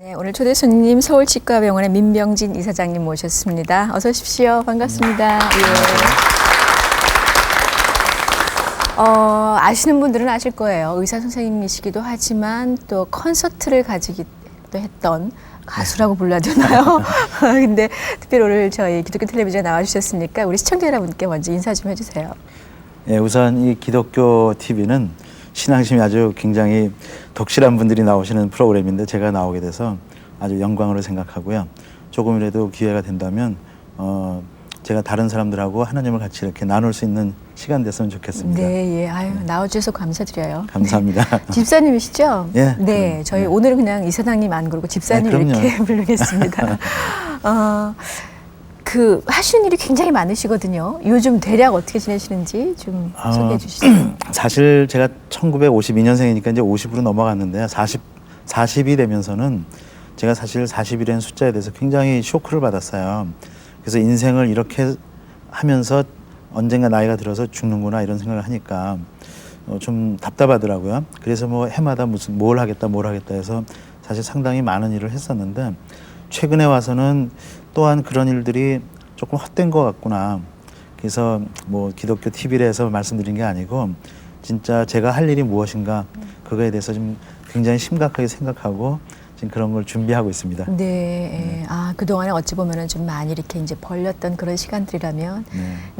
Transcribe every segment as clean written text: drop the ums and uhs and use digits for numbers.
네, 오늘 초대 손님 서울치과병원의 민병진 이사장님 모셨습니다. 어서 오십시오. 반갑습니다. 예. 아시는 분들은 아실 거예요. 의사 선생님이시기도 하지만 또 콘서트를 가지기도 했던 가수라고 불러야 되나요? 근데 특별히 오늘 저희 기독교 텔레비전에 나와주셨으니까 우리 시청자 여러분께 먼저 인사 좀 해주세요. 예, 우선 이 기독교 TV는 신앙심이 아주 굉장히 독실한 분들이 나오시는 프로그램인데 제가 나오게 돼서 아주 영광으로 생각하고요. 조금이라도 기회가 된다면 제가 다른 사람들하고 하나님을 같이 이렇게 나눌 수 있는 시간 됐으면 좋겠습니다. 네, 예. 아유, 나와주셔서 감사드려요. 감사합니다. 네. 집사님이시죠? 예. 네, 저희 오늘은 그냥 이사장님 안 그러고 집사님 네, 이렇게 부르겠습니다. 하시는 일이 굉장히 많으시거든요. 요즘 대략 어떻게 지내시는지 좀 소개해 주시죠. 사실 제가 1952년생이니까 이제 50으로 넘어갔는데요. 40이 되면서는 제가 사실 40이라는 숫자에 대해서 굉장히 쇼크를 받았어요. 그래서 인생을 이렇게 하면서 언젠가 나이가 들어서 죽는구나 이런 생각을 하니까 좀 답답하더라고요. 그래서 뭐 해마다 무슨 뭘 하겠다 해서 사실 상당히 많은 일을 했었는데 최근에 와서는 또한 그런 일들이 조금 헛된 것 같구나. 그래서 뭐 기독교 TV를 해서 말씀드린 게 아니고 진짜 제가 할 일이 무엇인가 그거에 대해서 좀 굉장히 심각하게 생각하고 지금 그런 걸 준비하고 있습니다. 네. 그동안에 어찌 보면은 좀 많이 이렇게 이제 벌렸던 그런 시간들이라면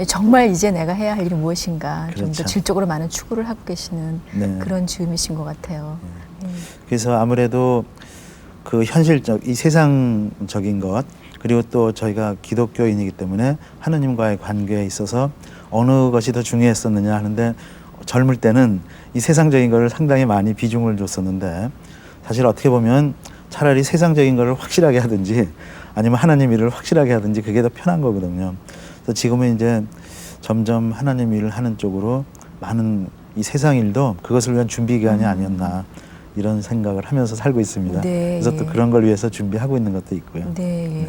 정말 이제 내가 해야 할 일이 무엇인가 좀 더 그렇죠. 질적으로 많은 추구를 하고 계시는 그런 즈음이신 것 같아요. 그래서 아무래도 그 현실적, 이 세상적인 것 그리고 또 저희가 기독교인이기 때문에 하느님과의 관계에 있어서 어느 것이 더 중요했었느냐 하는데 젊을 때는 이 세상적인 것을 상당히 많이 비중을 줬었는데 사실 어떻게 보면 차라리 세상적인 것을 확실하게 하든지 아니면 하나님 일을 확실하게 하든지 그게 더 편한 거거든요. 그래서 지금은 이제 점점 하나님 일을 하는 쪽으로 많은 이 세상 일도 그것을 위한 준비 기간이 아니었나 이런 생각을 하면서 살고 있습니다. 네, 그래서 또 그런 걸 위해서 준비하고 있는 것도 있고요. 네.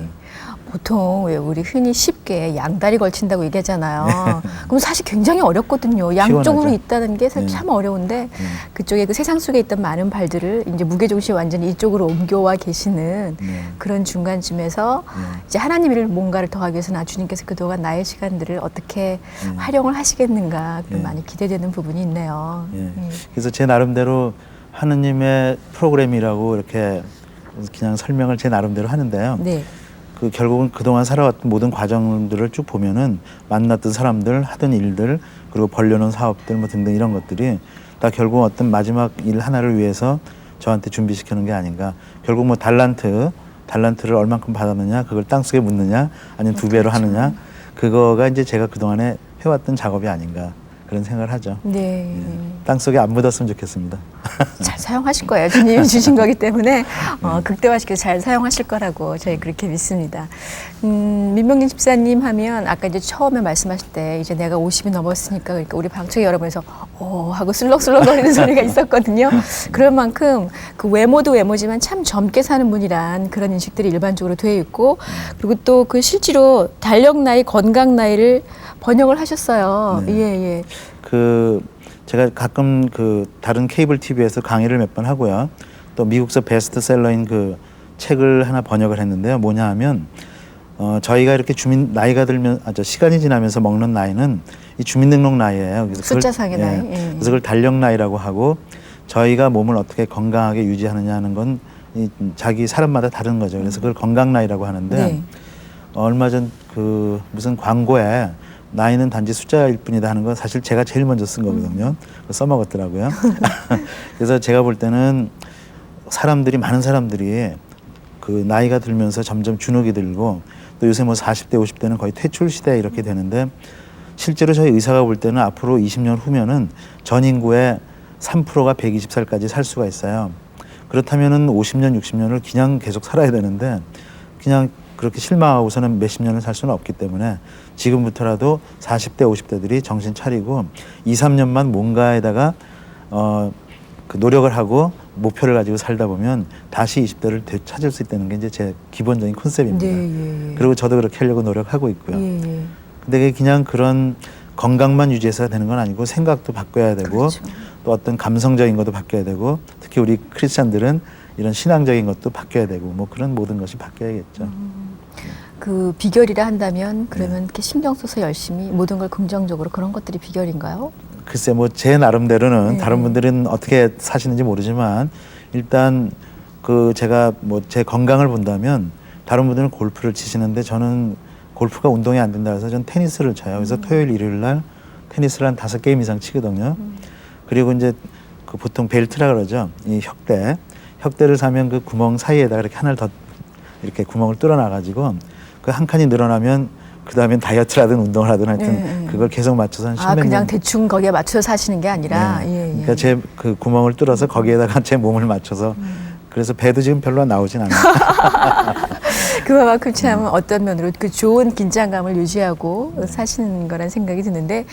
보통 왜 우리 흔히 쉽게 양다리 걸친다고 얘기하잖아요. 그럼 사실 굉장히 어렵거든요. 양쪽으로 피곤하죠. 있다는 게 사실 참 어려운데 그쪽에 그 세상 속에 있던 많은 발들을 이제 무게중심이 완전히 이쪽으로 옮겨와 계시는 그런 중간쯤에서 이제 하나님 일을 뭔가를 더하기 위해서는 주님께서 그동안 나의 시간들을 어떻게 활용을 하시겠는가 많이 기대되는 부분이 있네요. 그래서 제 나름대로 하느님의 프로그램이라고 이렇게 그냥 설명을 제 나름대로 하는데요. 그 결국은 그동안 살아왔던 모든 과정들을 쭉 보면은 만났던 사람들, 하던 일들, 그리고 벌려놓은 사업들 뭐 등등 이런 것들이 다 결국 어떤 마지막 일 하나를 위해서 저한테 준비시키는 게 아닌가. 결국 뭐 달란트를 얼만큼 받았느냐, 그걸 땅속에 묻느냐, 아니면 두 배로 하느냐, 그거가 이제 제가 그동안에 해왔던 작업이 아닌가. 그런 생각을 하죠. 네. 땅속에 안 묻었으면 좋겠습니다. 잘 사용하실 거예요. 주님이 주신 거기 때문에 극대화시켜서 잘 사용하실 거라고 저희 그렇게 믿습니다. 민병진 집사님 하면 아까 이제 처음에 말씀하실 때 이제 내가 50이 넘었으니까 그러니까 우리 방청객 여러분에서 하고 술렁술렁거리는 소리가 있었거든요. 그럴 만큼 그 외모도 외모지만 참 젊게 사는 분이란 그런 인식들이 일반적으로 되어 있고 그리고 또 그 실제로 달력 나이, 건강 나이를 번역을 하셨어요. 예. 제가 가끔 그 다른 케이블 TV에서 강의를 몇 번 하고요. 또 미국서 베스트셀러인 그 책을 하나 번역을 했는데요. 뭐냐 하면 저희가 이렇게 나이가 들면 시간이 지나면서 먹는 나이는 이 주민등록 나이예요. 그래서 숫자상의 나이. 그래서 그걸 달력 나이라고 하고 저희가 몸을 어떻게 건강하게 유지하느냐 하는 건 자기 사람마다 다른 거죠. 그래서 그걸 건강 나이라고 하는데 얼마 전 그 무슨 광고에 나이는 단지 숫자일 뿐이다 하는 건 사실 제가 제일 먼저 쓴 거거든요. 써먹었더라고요. 그래서 제가 볼 때는 많은 사람들이 그 나이가 들면서 점점 주눅이 들고 또 요새 뭐 40대, 50대는 거의 퇴출 시대 이렇게 되는데 실제로 저희 의사가 볼 때는 앞으로 20년 후면은 전 인구의 3%가 120살까지 살 수가 있어요. 그렇다면은 50년, 60년을 그냥 계속 살아야 되는데 그냥 그렇게 실망하고서는 몇십 년을 살 수는 없기 때문에 지금부터라도 40대, 50대들이 정신 차리고 2, 3년만 뭔가에다가 그 노력을 하고 목표를 가지고 살다 보면 다시 20대를 되찾을 수 있다는 게 이제 제 기본적인 컨셉입니다. 그리고 저도 그렇게 하려고 노력하고 있고요. 근데 그냥 그런 건강만 유지해서 되는 건 아니고 생각도 바꿔야 되고 또 어떤 감성적인 것도 바뀌어야 되고 특히 우리 크리스찬들은 이런 신앙적인 것도 바뀌어야 되고 뭐 그런 모든 것이 바뀌어야겠죠. 그 비결이라 한다면 그러면 이렇게 신경 써서 열심히 모든 걸 긍정적으로 그런 것들이 비결인가요? 글쎄 뭐 제 나름대로는 네. 다른 분들은 어떻게 사시는지 모르지만 일단 그 제가 뭐 제 건강을 본다면 다른 분들은 골프를 치시는데 저는 골프가 운동이 안 된다 해서 전 테니스를 쳐요. 그래서 토요일 일요일 날 테니스를 한 5게임 이상 치거든요. 그리고 이제 그 보통 벨트라 그러죠. 이 혁대를 사면 그 구멍 사이에다가 이렇게 하나를 더 이렇게 구멍을 뚫어놔 가지고 그 한 칸이 늘어나면 그 다음엔 다이어트를 하든 운동을 하든 하여튼 그걸 계속 맞춰서 한 10몇 년. 그냥 대충 거기에 맞춰서 사시는 게 아니라. 그러니까 제 그 구멍을 뚫어서 거기에다가 제 몸을 맞춰서 그래서 배도 지금 별로 나오진 않아요. 그만큼 참 어떤 면으로 그 좋은 긴장감을 유지하고 사시는 거란 생각이 드는데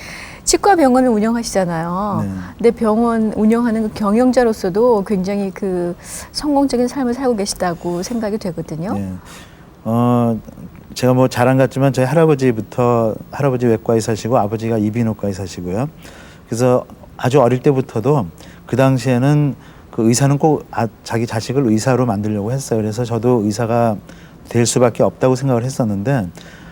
치과 병원을 운영하시잖아요. 네. 근데 병원 운영하는 그 경영자로서도 굉장히 그 성공적인 삶을 살고 계시다고 생각이 되거든요. 네. 제가 뭐 자랑 같지만 저희 할아버지부터 할아버지 외과 의사시고 아버지가 이비인후과 의사시고요. 그래서 아주 어릴 때부터도 그 당시에는 그 의사는 꼭 자기 자식을 의사로 만들려고 했어요. 그래서 저도 의사가 될 수밖에 없다고 생각을 했었는데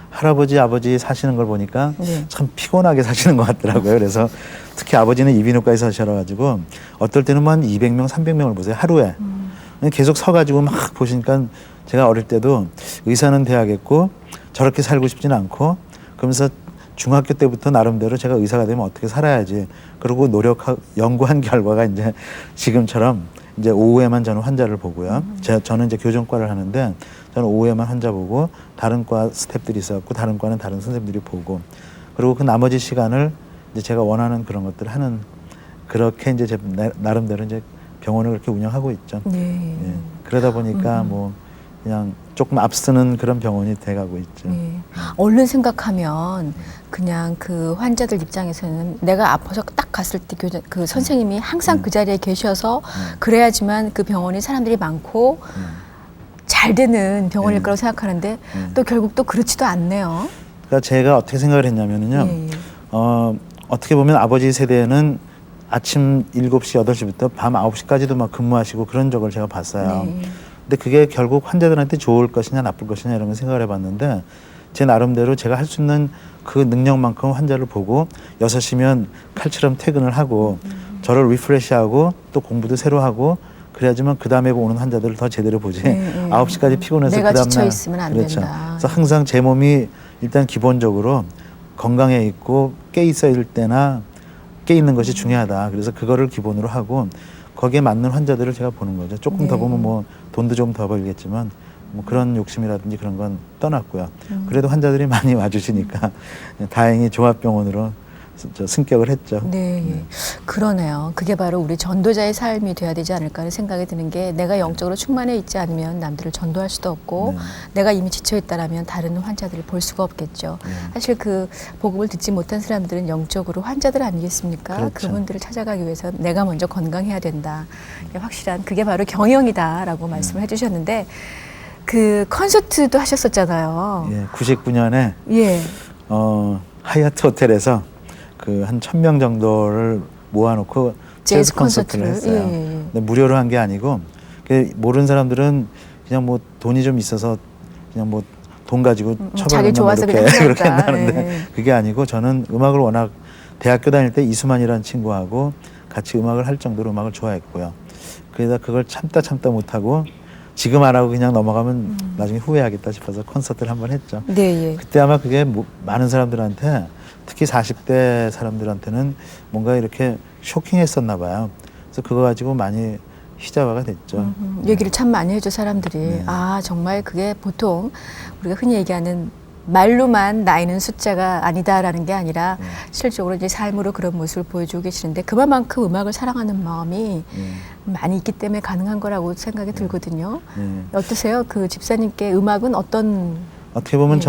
할아버지 아버지 사시는 걸 보니까 네. 참 피곤하게 사시는 것 같더라고요. 그래서 특히 아버지는 이비인후과 의사셔가지고 어떨 때는 뭐 한 200명 300명을 보세요 하루에. 계속 서가지고 막 보시니까 제가 어릴 때도 의사는 돼야겠고 저렇게 살고 싶지는 않고 그러면서 중학교 때부터 나름대로 제가 의사가 되면 어떻게 살아야지 그러고 연구한 결과가 이제 지금처럼 이제 오후에만 저는 환자를 보고요. 저는 이제 교정과를 하는데 저는 오후에만 환자 보고 다른 과 스태프들이 있어갖고 다른 과는 다른 선생님들이 보고 그리고 그 나머지 시간을 이제 제가 원하는 그런 것들을 하는 그렇게 이제 제 나름대로 이제 병원을 그렇게 운영하고 있죠. 네. 예. 그러다 보니까 뭐 그냥 조금 앞서는 그런 병원이 돼가고 있죠. 네. 얼른 생각하면 그냥 그 환자들 입장에서는 내가 아파서 딱 갔을 때 그 선생님이 항상 그 자리에 계셔서 그래야지만 그 병원이 사람들이 많고 잘 되는 병원일 거라고 생각하는데 또 결국 또 그렇지도 않네요. 그러니까 제가 어떻게 생각을 했냐면은요. 예. 어떻게 보면 아버지 세대는 아침 7시, 8시부터 밤 9시까지도 막 근무하시고 그런 적을 제가 봤어요. 네. 근데 그게 결국 환자들한테 좋을 것이냐 나쁠 것이냐 이런 걸 생각을 해봤는데 제 나름대로 제가 할 수 있는 그 능력만큼 환자를 보고 6시면 칼처럼 퇴근을 하고 저를 리프레시하고 또 공부도 새로 하고 그래야지만 그 다음에 오는 환자들을 더 제대로 보지. 9시까지 피곤해서 내가 그 다음날 지쳐 있으면 안 그렇죠. 된다. 그래서 항상 제 몸이 일단 기본적으로 건강해 있고 깨 있어야 때나 깨 있는 것이 중요하다. 그래서 그거를 기본으로 하고 거기에 맞는 환자들을 제가 보는 거죠. 조금 더 보면 뭐 돈도 좀 더 벌겠지만 뭐 그런 욕심이라든지 그런 건 떠났고요. 그래도 환자들이 많이 와주시니까 다행히 종합병원으로 승격을 했죠. 네, 그러네요. 그게 바로 우리 전도자의 삶이 돼야 되지 않을까 하는 생각이 드는 게 내가 영적으로 충만해 있지 않으면 남들을 전도할 수도 없고 내가 이미 지쳐 있다라면 다른 환자들을 볼 수가 없겠죠. 사실 그 복음을 듣지 못한 사람들은 영적으로 환자들 아니겠습니까? 그렇죠. 그분들을 찾아가기 위해서 내가 먼저 건강해야 된다. 확실한 그게 바로 경영이다라고 말씀을 해주셨는데 그 콘서트도 하셨었잖아요. 예, 99년에 예. 하얏트 호텔에서 그 한 1000명 정도를 모아놓고 재즈 콘서트를 했어요. 예. 근데 무료로 한 게 아니고 모르는 사람들은 그냥 뭐 돈이 좀 있어서 그냥 뭐 돈 가지고 자기 좋아서 그렇게 그냥 그렇게 한다는데 예. 그게 아니고 저는 음악을 워낙 대학교 다닐 때 이수만이라는 친구하고 같이 음악을 할 정도로 음악을 좋아했고요. 그래서 그걸 참다 못하고 지금 안 하고 그냥 넘어가면 나중에 후회하겠다 싶어서 콘서트를 한번 했죠. 네, 예. 그때 아마 그게 많은 사람들한테 특히 40대 사람들한테는 뭔가 이렇게 쇼킹했었나 봐요. 그래서 그거 가지고 많이 희자화가 됐죠. 얘기를 참 많이 해줘 사람들이. 아 정말 그게 보통 우리가 흔히 얘기하는 말로만 나이는 숫자가 아니다라는 게 아니라 실질적으로 이제 삶으로 그런 모습을 보여주고 계시는데 그만큼 음악을 사랑하는 마음이 많이 있기 때문에 가능한 거라고 생각이 들거든요. 어떠세요? 그 집사님께 음악은 어떻게 보면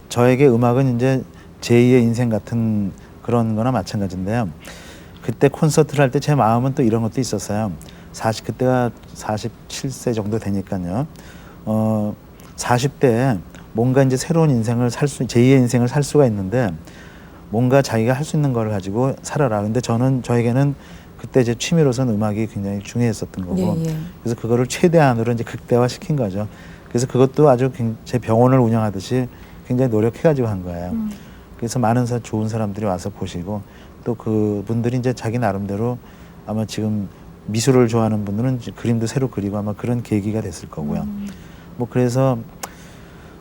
저에게 음악은 이제 제2의 인생 같은 그런 거나 마찬가지인데요. 그때 콘서트를 할 때 제 마음은 또 이런 것도 있었어요. 그때가 47세 정도 되니까요. 40대에 뭔가 이제 새로운 인생을 제2의 인생을 살 수가 있는데 뭔가 자기가 할 수 있는 걸 가지고 살아라. 근데 저에게는 그때 제 취미로서는 음악이 굉장히 중요했었던 거고 예, 예. 그래서 그거를 최대한으로 이제 극대화 시킨 거죠. 그래서 그것도 아주 제 병원을 운영하듯이 굉장히 노력해가지고 한 거예요. 그래서 많은 좋은 사람들이 와서 보시고 또 그분들이 이제 자기 나름대로 아마 지금 미술을 좋아하는 분들은 이제 그림도 새로 그리고 아마 그런 계기가 됐을 거고요. 뭐 그래서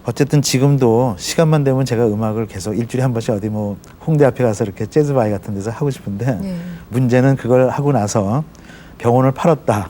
어쨌든 지금도 시간만 되면 제가 음악을 계속 일주일에 한 번씩 어디 뭐 홍대 앞에 가서 이렇게 재즈바이 같은 데서 하고 싶은데 예. 문제는 그걸 하고 나서 병원을 팔았다.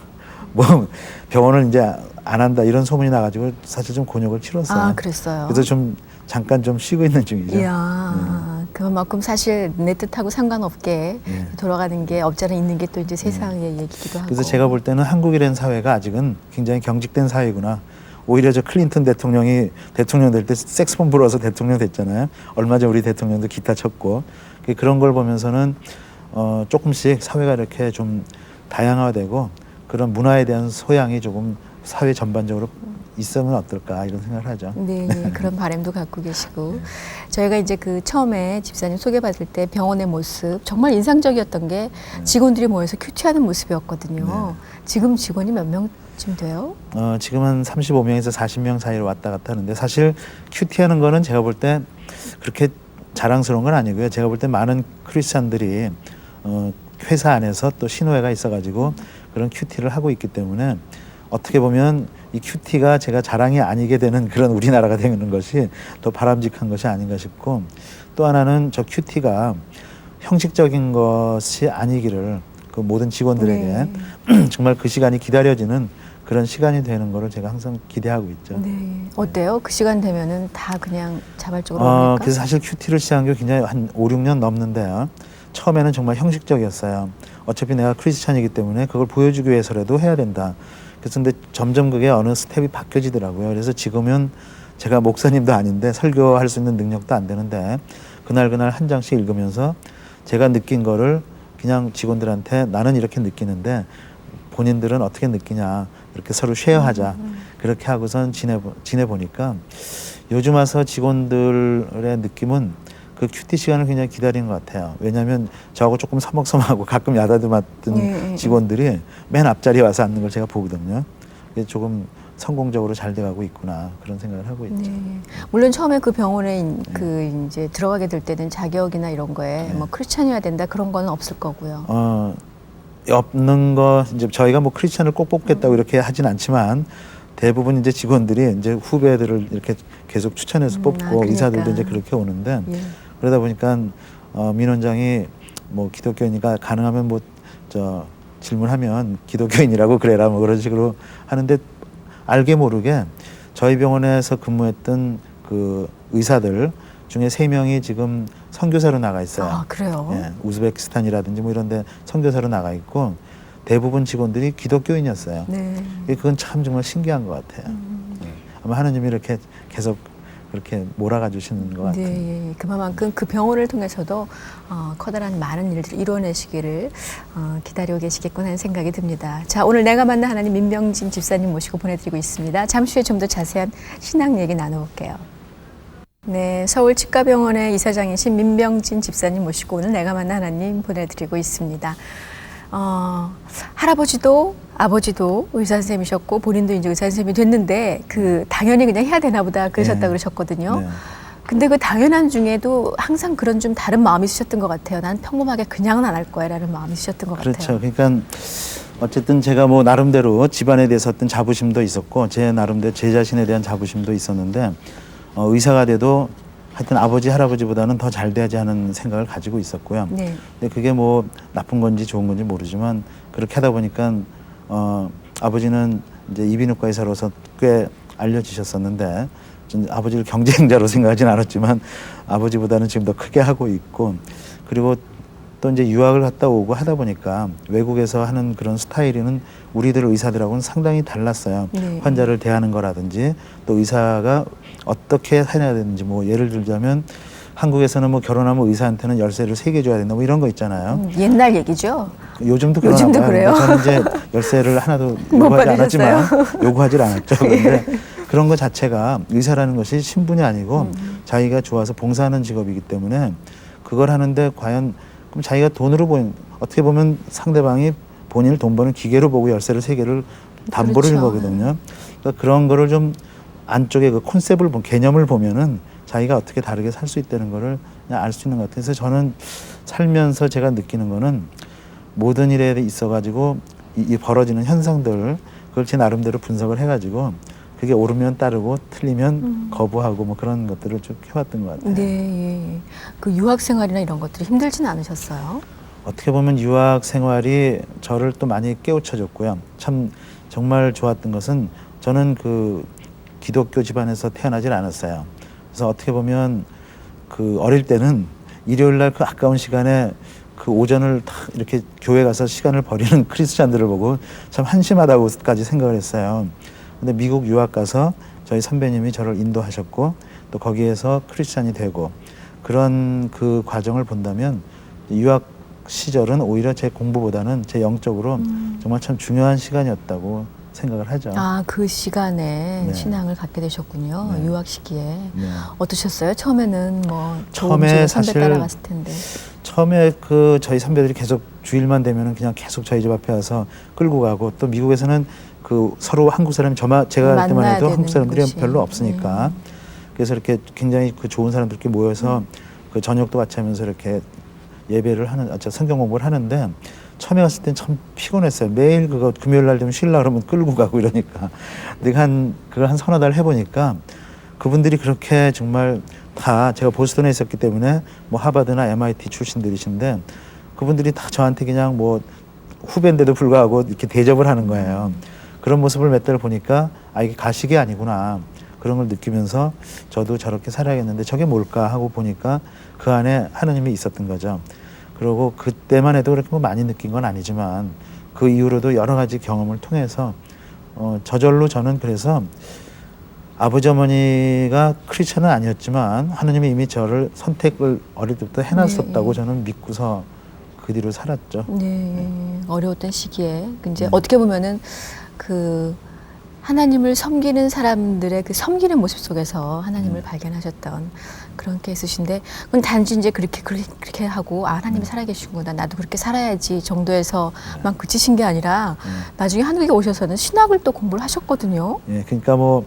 뭐 병원을 이제 안 한다 이런 소문이 나가지고 사실 좀 곤욕을 치렀어요. 아, 그랬어요. 그래서 좀 잠깐 좀 쉬고 있는 중이죠. 이야, 그만큼 사실 내 뜻하고 상관없게 예. 돌아가는 게 없지 않아 있는 게 또 이제 세상의 얘기기도 하고. 그래서 제가 볼 때는 한국이라는 사회가 아직은 굉장히 경직된 사회구나. 오히려 저 클린턴 대통령이 대통령 될 때 색스폰 불어서 대통령 됐잖아요. 얼마 전 우리 대통령도 기타 쳤고 그런 걸 보면서는 조금씩 사회가 이렇게 좀 다양화되고 그런 문화에 대한 소양이 조금 사회 전반적으로 있으면 어떨까 이런 생각을 하죠. 네, 예, 그런 바람도 갖고 계시고 저희가 이제 그 처음에 집사님 소개받을 때 병원의 모습 정말 인상적이었던 게 직원들이 모여서 큐티하는 모습이었거든요. 지금 직원이 몇 명쯤 돼요? 지금 한 35명에서 40명 사이로 왔다 갔다 하는데 사실 큐티하는 거는 제가 볼 때 그렇게 자랑스러운 건 아니고요. 제가 볼 때 많은 크리스찬들이 회사 안에서 또 신호회가 있어가지고 그런 큐티를 하고 있기 때문에 어떻게 보면 이 큐티가 제가 자랑이 아니게 되는 그런 우리나라가 되는 것이 더 바람직한 것이 아닌가 싶고 또 하나는 저 큐티가 형식적인 것이 아니기를 그 모든 직원들에게 정말 그 시간이 기다려지는 그런 시간이 되는 거를 제가 항상 기대하고 있죠. 네. 어때요? 그 시간 되면은 다 그냥 자발적으로 옵니까? 그래서 사실 큐티를 시작한 게 굉장히 한 5, 6년 넘는데요. 처음에는 정말 형식적이었어요. 어차피 내가 크리스찬이기 때문에 그걸 보여주기 위해서라도 해야 된다. 그래서 근데 점점 그게 어느 스텝이 바뀌어지더라고요. 그래서 지금은 제가 목사님도 아닌데 설교할 수 있는 능력도 안 되는데 그날 한 장씩 읽으면서 제가 느낀 거를 그냥 직원들한테 나는 이렇게 느끼는데 본인들은 어떻게 느끼냐 이렇게 서로 쉐어하자 그렇게 하고선 지내보니까 요즘 와서 직원들의 느낌은 그 큐티 시간을 굉장히 기다리는 것 같아요. 왜냐하면 저하고 조금 서먹서먹하고 가끔 야단도 맞던 직원들이 맨 앞자리에 와서 앉는 걸 제가 보거든요. 이게 조금 성공적으로 잘 돼가고 있구나 그런 생각을 하고 있죠. 네. 물론 처음에 그 병원에 그 이제 들어가게 될 때는 자격이나 이런 거에 뭐 크리스찬이어야 된다 그런 거는 없을 거고요. 없는 거 이제 저희가 뭐 크리스찬을 꼭 뽑겠다고 이렇게 하진 않지만 대부분 이제 직원들이 이제 후배들을 이렇게 계속 추천해서 뽑고 그러니까. 의사들도 이제 그렇게 오는데 그러다 보니까 민 원장이 뭐 기독교인이니까 가능하면 뭐 저 질문하면 기독교인이라고 그래라 뭐 그런 식으로 하는데 알게 모르게 저희 병원에서 근무했던 그 의사들 중에 3명이 지금 선교사로 나가 있어요. 아, 그래요? 예, 우즈베키스탄이라든지 뭐 이런 데 선교사로 나가 있고 대부분 직원들이 기독교인이었어요. 네. 그건 참 정말 신기한 것 같아요. 예. 아마 하느님이 이렇게 계속 그렇게 몰아가 주시는 것 같아요. 네, 그만큼 그 병원을 통해서도 커다란 많은 일들을 이뤄내시기를 기다리고 계시겠구나 하는 생각이 듭니다. 자, 오늘 내가 만난 하나님 민병진 집사님 모시고 보내드리고 있습니다. 잠시 후에 좀 더 자세한 신앙 얘기 나눠볼게요. 네, 서울 치과병원의 이사장이신 민병진 집사님 모시고 오늘 내가 만난 하나님 보내드리고 있습니다. 할아버지도 아버지도 의사 선생님이셨고 본인도 이제 의사 선생님이 됐는데 그 당연히 그냥 해야 되나 보다 그러셨다 그러셨거든요. 네. 근데 그 당연한 중에도 항상 그런 좀 다른 마음이 있으셨던 것 같아요. 난 평범하게 그냥은 안 할 거야라는 마음이 있으셨던 것 그렇죠. 같아요. 그러니까 어쨌든 제가 뭐 나름대로 집안에 대해서 어떤 자부심도 있었고 제 나름대로 제 자신에 대한 자부심도 있었는데 의사가 돼도 하여튼 아버지 할아버지보다는 더 잘 돼야지 하는 생각을 가지고 있었고요. 네. 근데 그게 뭐 나쁜 건지 좋은 건지 모르지만 그렇게 하다 보니까 아버지는 이제 이비인후과 의사로서 꽤 알려지셨었는데 아버지를 경쟁자로 생각하진 않았지만 아버지보다는 지금 더 크게 하고 있고 그리고 또 이제 유학을 갔다 오고 하다 보니까 외국에서 하는 그런 스타일은 우리들 의사들하고는 상당히 달랐어요. 네. 환자를 대하는 거라든지 또 의사가 어떻게 해야 되는지 뭐 예를 들자면 한국에서는 뭐 결혼하면 의사한테는 열쇠를 3개 줘야 된다 뭐 이런 거 있잖아요. 옛날 얘기죠. 요즘도 요즘도 그러나 봐요. 그래요? 저는 이제 열쇠를 하나도 못 요구하지 받으셨어요? 않았지만 요구하지 않았죠. 그런데 그런 것 자체가 의사라는 것이 신분이 아니고 자기가 좋아서 봉사하는 직업이기 때문에 그걸 하는데 과연 그럼 자기가 돈으로 어떻게 보면 상대방이 본인을 돈 버는 기계로 보고 열쇠를 세 개를 담보를 준 그렇죠. 거거든요. 그러니까 그런 거를 좀 안쪽에 그 콘셉트를 개념을 보면은 자기가 어떻게 다르게 살 수 있다는 거를 그냥 알 수 있는 것 같아요. 그래서 저는 살면서 제가 느끼는 거는 모든 일에 있어가지고 이 벌어지는 현상들 그걸 제 나름대로 분석을 해가지고 그게 옳으면 따르고 틀리면 거부하고 뭐 그런 것들을 쭉 해왔던 것 같아요. 네, 예. 그 유학 생활이나 이런 것들이 힘들진 않으셨어요? 어떻게 보면 유학 생활이 저를 또 많이 깨우쳐줬고요. 참 정말 좋았던 것은 저는 그 기독교 집안에서 태어나질 않았어요. 그래서 어떻게 보면 그 어릴 때는 일요일 날 그 아까운 시간에 그 오전을 다 이렇게 교회 가서 시간을 버리는 크리스찬들을 보고 참 한심하다고까지 생각을 했어요. 근데 미국 유학 가서 저희 선배님이 저를 인도하셨고 또 거기에서 크리스찬이 되고 그런 그 과정을 본다면 유학 시절은 오히려 제 공부보다는 제 영적으로 정말 참 중요한 시간이었다고 생각을 하죠. 아, 그 시간에 네. 신앙을 갖게 되셨군요. 네. 유학 시기에. 네. 어떠셨어요? 처음에는 뭐 처음에 선배 사실 따라갔을 텐데. 처음에 그 저희 선배들이 계속 주일만 되면은 그냥 계속 저희 집 앞에 와서 끌고 가고 또 미국에서는 그 서로 한국 사람이 제가 할 때만 만나야 해도 되는 한국 사람들이 곳이. 별로 없으니까 그래서 이렇게 굉장히 그 좋은 사람들끼리 모여서 그 저녁도 같이 하면서 이렇게 예배를 성경 공부를 하는데 처음에 갔을 땐 참 피곤했어요. 매일 그거 금요일 날 되면 쉬려고 그러면 끌고 가고 이러니까. 근데 그걸 한 서너 달 해보니까 그분들이 그렇게 정말 다 제가 보스턴에 있었기 때문에 뭐 하버드나 MIT 출신들이신데 그분들이 다 저한테 그냥 뭐 후배인데도 불구하고 이렇게 대접을 하는 거예요. 그런 모습을 몇 달 보니까 아 이게 가식이 아니구나 그런 걸 느끼면서 저도 저렇게 살아야겠는데 저게 뭘까 하고 보니까 그 안에 하나님이 있었던 거죠. 그리고 그때만 해도 그렇게 뭐 많이 느낀 건 아니지만 그 이후로도 여러 가지 경험을 통해서 저절로 저는 그래서 아버지 어머니가 크리스천은 아니었지만 하나님이 이미 저를 선택을 어릴 때부터 해놨었다고 네. 저는 믿고서 그 뒤로 살았죠. 네, 어려웠던 시기에 이제 어떻게 보면은 그 하나님을 섬기는 사람들의 그 섬기는 모습 속에서 하나님을 발견하셨던 그런 케이스신데, 그건 단지 이제 그렇게 하고 아 하나님이 살아계시구나 나도 그렇게 살아야지 정도에서만 그치신 게 아니라 나중에 한국에 오셔서는 신학을 또 공부를 하셨거든요. 예, 그러니까 뭐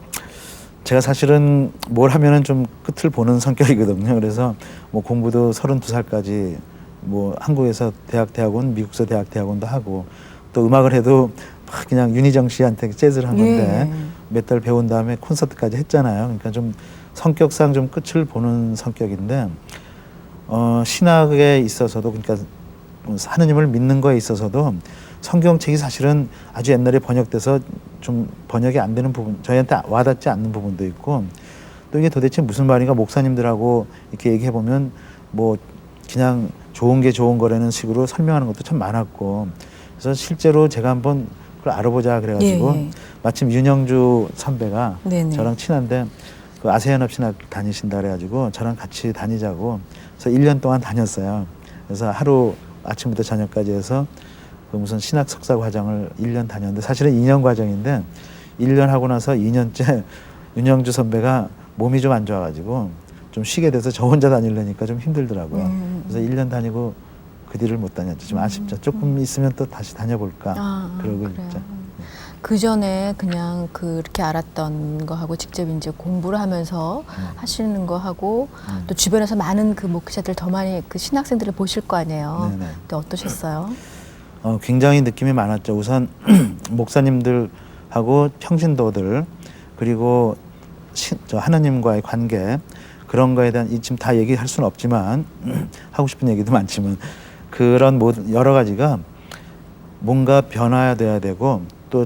제가 사실은 뭘 하면은 좀 끝을 보는 성격이거든요. 그래서 뭐 공부도 32살까지 뭐 한국에서 대학원, 미국서 대학원도 하고 또 음악을 해도 막 그냥 윤희정 씨한테 재즈를 한 건데 몇 달 배운 다음에 콘서트까지 했잖아요. 그러니까 좀 성격상 좀 끝을 보는 성격인데 신학에 있어서도 그러니까 하느님을 믿는 거에 있어서도 성경책이 사실은 아주 옛날에 번역돼서 좀 번역이 안 되는 부분, 저희한테 와닿지 않는 부분도 있고 또 이게 도대체 무슨 말인가 목사님들하고 이렇게 얘기해 보면 뭐 그냥 좋은 게 좋은 거라는 식으로 설명하는 것도 참 많았고 그래서 실제로 제가 한번 그걸 알아보자 그래가지고 마침 윤영주 선배가 저랑 친한데 그 아세아연합신학 다니신다 그래가지고 저랑 같이 다니자고 그래서 1년 동안 다녔어요. 그래서 하루 아침부터 저녁까지 해서 그 무슨 신학 석사 과정을 1년 다녔는데 사실은 2년 과정인데 1년 하고 나서 2년째 윤영주 선배가 몸이 좀 안 좋아가지고 좀 쉬게 돼서 저 혼자 다니려니까 좀 힘들더라고요. 그래서 1년 다니고 그 뒤를 못 다녔죠. 좀 아쉽죠. 조금 있으면 또 다시 다녀볼까 그러고 있죠. 그 전에 그냥 그렇게 알았던 거하고 직접 이제 공부를 하면서 하시는 거하고 또 주변에서 많은 그 목회자들 더 많이 그 신학생들을 보실 거 아니에요. 또 어떠셨어요? 굉장히 느낌이 많았죠. 우선 목사님들하고 평신도들 그리고 저 하나님과의 관계 그런 거에 대한 지금 다 얘기할 수는 없지만 하고 싶은 얘기도 많지만 그런 모든 여러 가지가 뭔가 변화돼야 되고 또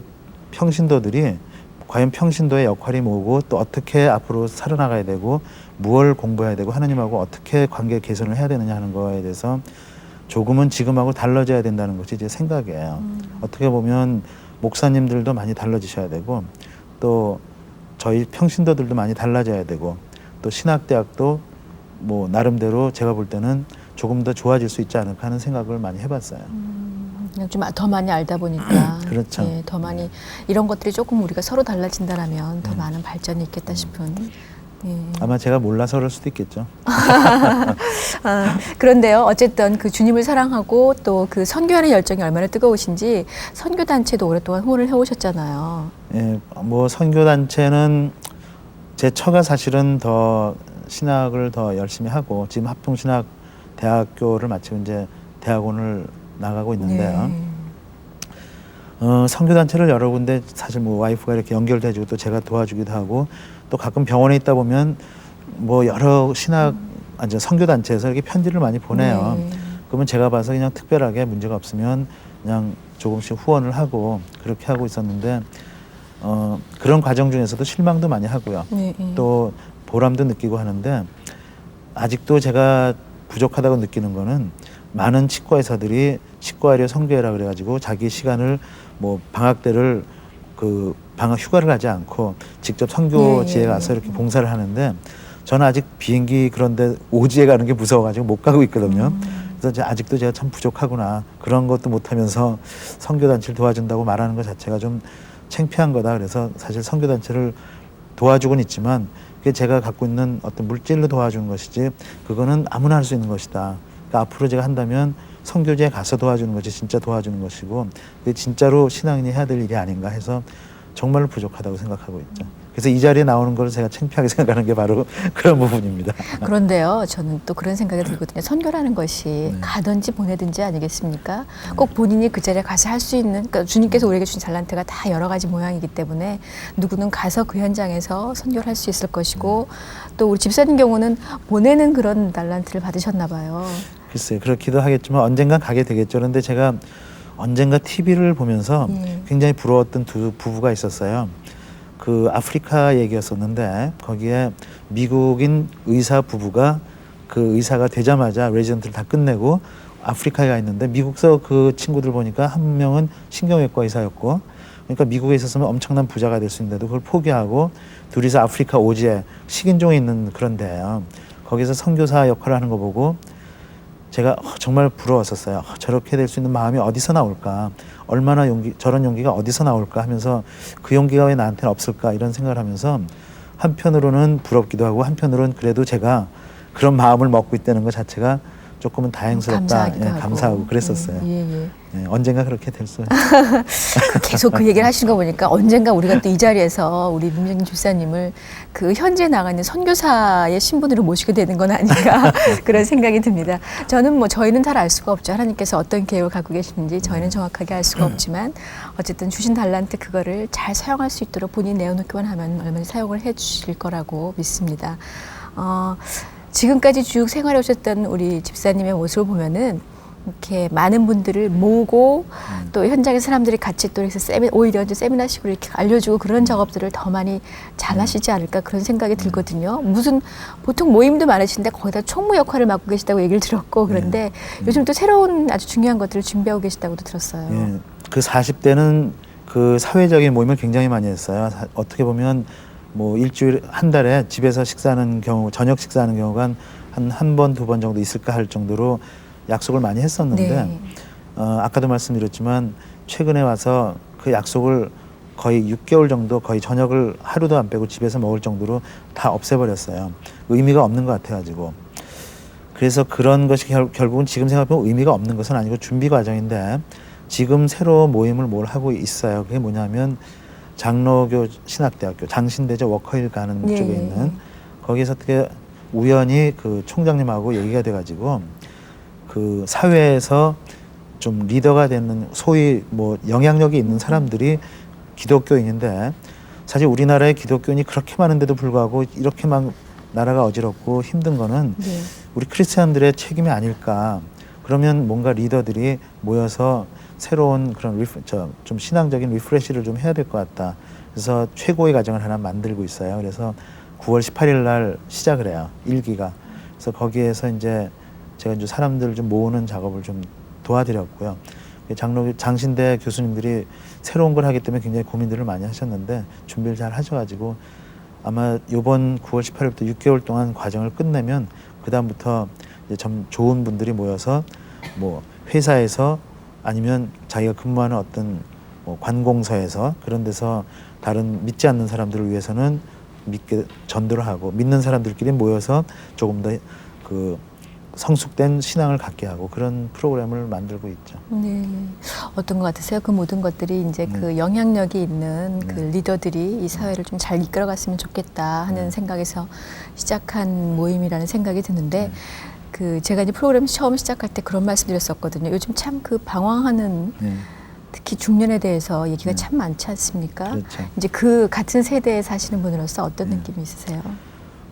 평신도들이 과연 평신도의 역할이 뭐고 또 어떻게 앞으로 살아나가야 되고 무엇을 공부해야 되고 하나님하고 어떻게 관계 개선을 해야 되느냐 하는 거에 대해서 조금은 지금하고 달라져야 된다는 것이 제 생각이에요. 어떻게 보면 목사님들도 많이 달라지셔야 되고 또 저희 평신도들도 많이 달라져야 되고 또 신학대학도 뭐 나름대로 제가 볼 때는 조금 더 좋아질 수 있지 않을까 하는 생각을 많이 해봤어요. 그냥 좀 더 많이 알다 보니까 그렇죠. 더 많이 이런 것들이 조금 우리가 서로 달라진다라면 더 많은 발전이 있겠다 싶은 아마 제가 몰라서 그럴 수도 있겠죠. 그런데요, 어쨌든 그 주님을 사랑하고 또 그 선교하는 열정이 얼마나 뜨거우신지 선교 단체도 오랫동안 후원을 해오셨잖아요. 예, 뭐 선교 단체는 제 처가 사실은 더 신학을 더 열심히 하고 지금 합동신학 대학교를 마치고 이제 대학원을 나가고 있는데요. 선교 단체를 여러 군데 사실 뭐 와이프가 이렇게 연결도 해주고 또 제가 도와주기도 하고 또 가끔 병원에 있다 보면 뭐 여러 신학 선교 단체에서 이렇게 편지를 많이 보내요. 그러면 제가 봐서 그냥 특별하게 문제가 없으면 그냥 조금씩 후원을 하고 그렇게 하고 있었는데 그런 과정 중에서도 실망도 많이 하고요. 또 보람도 느끼고 하는데 아직도 제가 부족하다고 느끼는 거는 많은 치과 의사들이 치과의료 선교회라 그래가지고 자기 시간을 뭐 방학 때를 그 방학 휴가를 가지 않고 직접 선교지에 가서 이렇게 봉사를 하는데 저는 아직 비행기 그런데 오지에 가는 게 무서워가지고 못 가고 있거든요. 그래서 아직도 제가 참 부족하구나. 그런 것도 못하면서 선교단체를 도와준다고 말하는 것 자체가 좀 창피한 거다. 그래서 사실 선교단체를 도와주고는 있지만 그게 제가 갖고 있는 어떤 물질로 도와주는 것이지 그거는 아무나 할 수 있는 것이다. 그러니까 앞으로 제가 한다면 선교지에 가서 도와주는 것이 진짜 도와주는 것이고 그게 진짜로 신앙인이 해야 될 일이 아닌가 해서 정말로 부족하다고 생각하고 있죠. 그래서 이 자리에 나오는 걸 제가 창피하게 생각하는 게 바로 그런 부분입니다. 그런데요, 저는 또 그런 생각이 들거든요. 선교라는 것이 가든지 보내든지 아니겠습니까? 꼭 본인이 그 자리에 가서 할 수 있는, 그러니까 주님께서 우리에게 주신 달란트가 다 여러 가지 모양이기 때문에 누구는 가서 그 현장에서 선교를 할 수 있을 것이고 또 우리 집사님 경우는 보내는 그런 달란트를 받으셨나 봐요. 글쎄요, 그렇기도 하겠지만 언젠간 가게 되겠죠. 그런데 제가 언젠가 TV를 보면서 굉장히 부러웠던 두 부부가 있었어요. 그 아프리카 얘기였었는데 거기에 미국인 의사 부부가 그 의사가 되자마자 레지던트를 다 끝내고 아프리카에 가 있는데 미국서 그 친구들 보니까 한 명은 신경외과 의사였고 그러니까 미국에 있었으면 엄청난 부자가 될 수 있는데도 그걸 포기하고 둘이서 아프리카 오지에 식인종에 있는 그런 데예요. 거기서 선교사 역할을 하는 거 보고 제가 정말 부러웠었어요. 저렇게 될 수 있는 마음이 어디서 나올까? 얼마나 저런 용기가 어디서 나올까 하면서 그 용기가 왜 나한테는 없을까? 이런 생각을 하면서 한편으로는 부럽기도 하고 한편으로는 그래도 제가 그런 마음을 먹고 있다는 것 자체가 조금은 다행스럽다, 감사하고 그랬었어요. 언젠가 그렇게 될 수. 계속 그 얘기를 하시는 거 보니까 언젠가 우리가 또 이 자리에서 우리 민명진 집사님을 그 현지에 나가 있는 선교사의 신분으로 모시게 되는 건 아닌가 그런 생각이 듭니다. 저는 뭐 저희는 잘 알 수가 없죠. 하나님께서 어떤 계획을 갖고 계시는지 저희는 정확하게 알 수가 없지만 어쨌든 주신 달란트 그거를 잘 사용할 수 있도록 본인이 내어놓기만 하면 얼마나 사용을 해 주실 거라고 믿습니다. 지금까지 쭉 생활해 오셨던 우리 집사님의 모습을 보면은 이렇게 많은 분들을 모으고 또 현장의 사람들이 같이 또 이렇게 오히려 이제 세미나식으로 이렇게 알려주고 그런 작업들을 더 많이 잘하시지 않을까 그런 생각이 들거든요. 무슨 보통 모임도 많으신데 거기다 총무 역할을 맡고 계시다고 얘기를 들었고 그런데 요즘 또 새로운 아주 중요한 것들을 준비하고 계시다고도 들었어요. 예, 그 40대는 그 사회적인 모임을 굉장히 많이 했어요. 어떻게 보면 뭐 일주일 한 달에 집에서 식사하는 경우 저녁 식사하는 경우가 한 번 두 번 정도 있을까 할 정도로 약속을 많이 했었는데 아까도 말씀드렸지만 최근에 와서 그 약속을 거의 6개월 정도 거의 저녁을 하루도 안 빼고 집에서 먹을 정도로 다 없애버렸어요. 의미가 없는 것 같아가지고. 그래서 그런 것이 결국은 지금 생각해보면 의미가 없는 것은 아니고 준비 과정인데 지금 새로 모임을 뭘 하고 있어요. 그게 뭐냐면 장로교 신학대학교 장신대죠. 워커힐 가는 쪽에 있는 거기에서 어떻게 우연히 그 총장님하고 얘기가 돼가지고 그 사회에서 좀 리더가 되는 소위 뭐 영향력이 있는 사람들이 기독교인인데 사실 우리나라의 기독교인이 그렇게 많은데도 불구하고 이렇게 막 나라가 어지럽고 힘든 거는 우리 크리스찬들의 책임이 아닐까. 그러면 뭔가 리더들이 모여서 새로운 그런 좀 신앙적인 리프레시를 좀 해야 될 것 같다. 그래서 최고의 과정을 하나 만들고 있어요. 그래서 9월 18일 날 시작을 해요. 1기가. 그래서 거기에서 이제 제가 이제 사람들을 좀 모으는 작업을 좀 도와드렸고요. 장신대 교수님들이 새로운 걸 하기 때문에 굉장히 고민들을 많이 하셨는데 준비를 잘 하셔가지고 아마 이번 9월 18일부터 6개월 동안 과정을 끝내면 그 다음부터 이제 좀 좋은 분들이 모여서 뭐 회사에서 아니면 자기가 근무하는 어떤 뭐 관공서에서 그런 데서 다른 믿지 않는 사람들을 위해서는 믿게 전도를 하고 믿는 사람들끼리 모여서 조금 더 그 성숙된 신앙을 갖게 하고 그런 프로그램을 만들고 있죠. 네. 어떤 것 같으세요? 그 모든 것들이 이제 그 영향력이 있는 그 리더들이 이 사회를 좀 잘 이끌어갔으면 좋겠다 하는 생각에서 시작한 모임이라는 생각이 드는데 그 제가 이제 프로그램 처음 시작할 때 그런 말씀드렸었거든요. 요즘 참 그 방황하는 특히 중년에 대해서 얘기가 참 많지 않습니까? 그렇죠. 이제 그 같은 세대에 사시는 분으로서 어떤 느낌이 있으세요?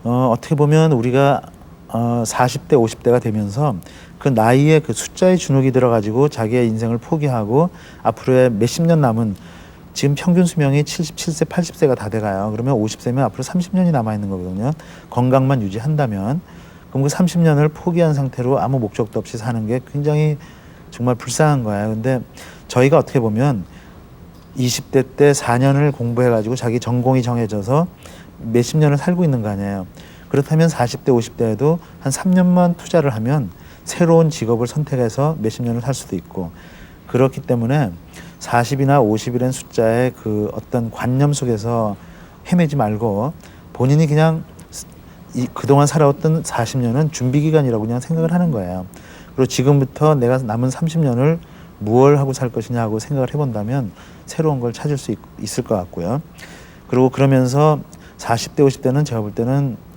어떻게 보면 우리가 40대, 50대가 되면서 그 나이에 그 숫자에 주눅이 들어가지고 자기의 인생을 포기하고 앞으로의 몇십 년 남은 지금 평균 수명이 77세, 80세가 다 돼가요. 그러면 50세면 앞으로 30년이 남아있는 거거든요. 건강만 유지한다면. 그럼 그 30년을 포기한 상태로 아무 목적도 없이 사는 게 굉장히 정말 불쌍한 거예요. 근데 저희가 어떻게 보면 20대 때 4년을 공부해가지고 자기 전공이 정해져서 몇십 년을 살고 있는 거 아니에요. 그렇다면 40대, 50대에도 한 3년만 투자를 하면 새로운 직업을 선택해서 몇십 년을 살 수도 있고 그렇기 때문에 40이나 50이라는 숫자의 그 어떤 관념 속에서 헤매지 말고 본인이 그냥 그동안 살아왔던 40년은 준비기간이라고 그냥 생각을 하는 거예요. 그리고 지금부터 내가 남은 30년을 무엇을 하고 살 것이냐 하고 생각을 해본다면 새로운 걸 찾을 수 있을 것 같고요. 그리고 그러면서 40대, 50대는 제가 볼 때는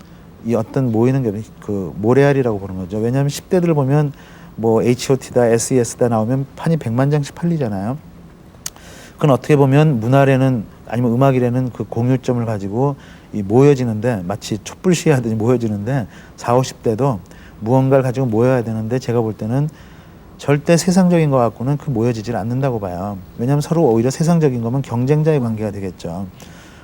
이 어떤 모이는 게 그 모래알이라고 보는 거죠. 왜냐하면 10대들 보면 뭐 H.O.T다, S.E.S다 나오면 판이 100만 장씩 팔리잖아요. 그건 어떻게 보면 문화라는 아니면 음악이라는 그 공유점을 가지고 이 모여지는데 마치 촛불 시위하듯이 모여지는데 40, 50대도 무언가를 가지고 모여야 되는데 제가 볼 때는 절대 세상적인 것 갖고는 그 모여지질 않는다고 봐요. 왜냐하면 서로 오히려 세상적인 거면 경쟁자의 관계가 되겠죠.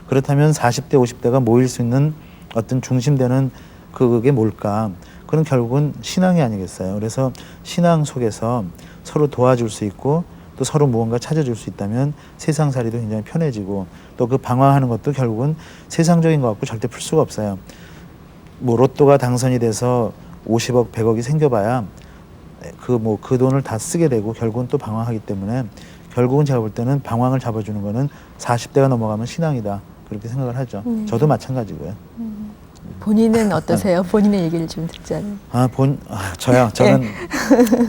그렇다면 40대, 50대가 모일 수 있는 어떤 중심되는 그게 뭘까? 그건 결국은 신앙이 아니겠어요. 그래서 신앙 속에서 서로 도와줄 수 있고 또 서로 무언가 찾아줄 수 있다면 세상살이도 굉장히 편해지고 또 그 방황하는 것도 결국은 세상적인 것 갖고 절대 풀 수가 없어요. 뭐 로또가 당선이 돼서 50억, 100억이 생겨봐야 그 돈을 다 쓰게 되고 결국은 또 방황하기 때문에 결국은 제가 볼 때는 방황을 잡아주는 거는 40대가 넘어가면 신앙이다. 그렇게 생각을 하죠. 저도 마찬가지고요. 본인은 어떠세요? 본인의 얘기를 좀 듣자면. 저요. 저는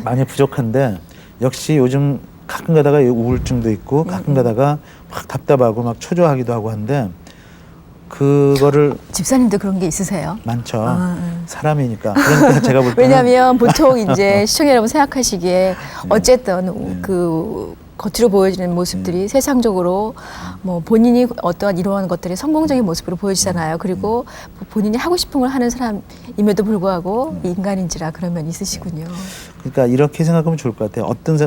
많이 부족한데 역시 요즘 가끔 가다가 우울증도 있고 가끔 가다가 막 답답하고 막 초조하기도 하고 한데 그거를 집사님도 그런 게 있으세요? 많죠. 사람이니까. 그러니까 제가 볼 때는 왜냐하면 보통 이제 시청자 여러분 생각하시기에 어쨌든 그 겉으로 보여지는 모습들이 세상적으로 뭐 본인이 어떠한 이러한 것들이 성공적인 모습으로 보여지잖아요. 그리고 본인이 하고 싶은 걸 하는 사람임에도 불구하고 인간인지라 그런 면이 있으시군요. 그러니까 이렇게 생각하면 좋을 것 같아요. 어떤